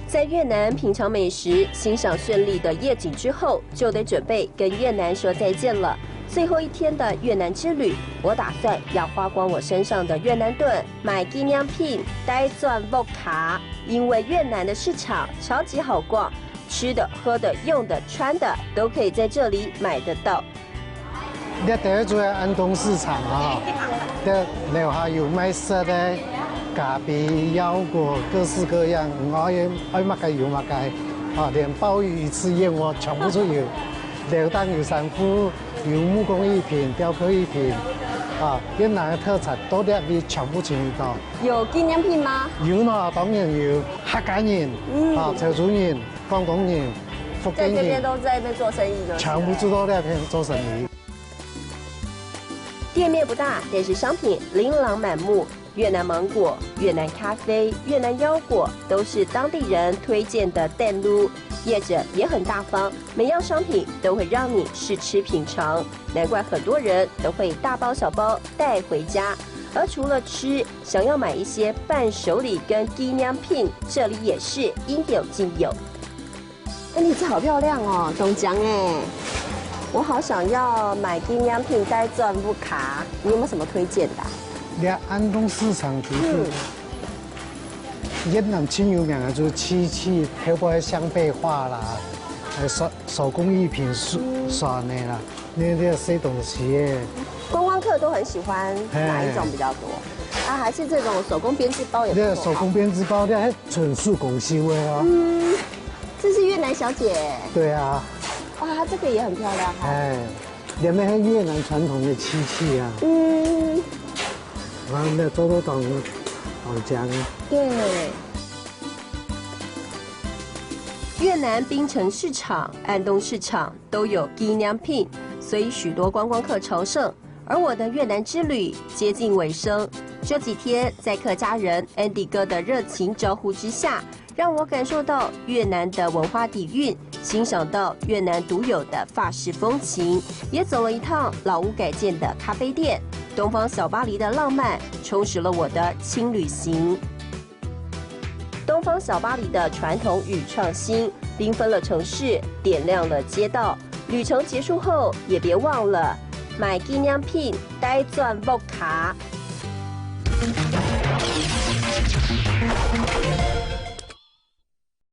在越南品尝美食、欣赏绚丽的夜景之后，就得准备跟越南说再见了。最后一天的越南之旅，我打算要花光我身上的越南盾，买纪念品、带钻 vodka， 因为越南的市场超级好逛，吃的、喝的、用的、穿的都可以在这里买得到。你第一做安東市場啊，樓下有賣色的。 咖啡、腰果，各式各样，愛乜嘅有乜嘅，啊，連鮑魚、魚翅、燕窩全部都有。柳當有山夫，有木工藝品、雕刻藝品，啊，越南的特產都在邊全部請到。有紀念品嗎？有呢，當然有。客家人，啊，潮州人、廣東人、福建人，在這邊都在那邊做生意就。全部都在那邊做生意。店面不大，但是商品琳琅滿目。 越南芒果、越南咖啡、越南腰果都是当地人推荐的店路，业者也很大方，每样商品都会让你试吃品尝，难怪很多人都会大包小包带回家。而除了吃，想要买一些伴手礼跟纪念品，这里也是应有尽有。哎，你这好漂亮哦，东江哎，我好想要买纪念品带钻不卡，你有没有什么推荐的？ 你安東市場就是越南最有名的就是漆器，還有香貝畫啦，手工藝品耍的啦，那些東西。觀光客都很喜歡哪一種比較多？啊，還是這種手工編織包也不錯。手工編織包，那純手工繡的哦。這是越南小姐。對啊。哇，它這個也很漂亮哈。哎，裡面係越南傳統的漆器啊。那都懂講。對。越南檳城市場、安東市場都有紀念品，所以許多觀光客朝聖。而我的越南之旅接近尾聲，這幾天在客家人 Andy 哥的熱情招呼之下，讓我感受到越南的文化底蘊，欣賞到越南獨有的法式風情，也走了一趟老屋改建的咖啡店。 東方小巴黎的浪漫充實了我的輕旅行。東方小巴黎的傳統與創新，繽紛了城市，點亮了街道。旅程結束後，也別忘了買紀念品，帶鑽 vodka。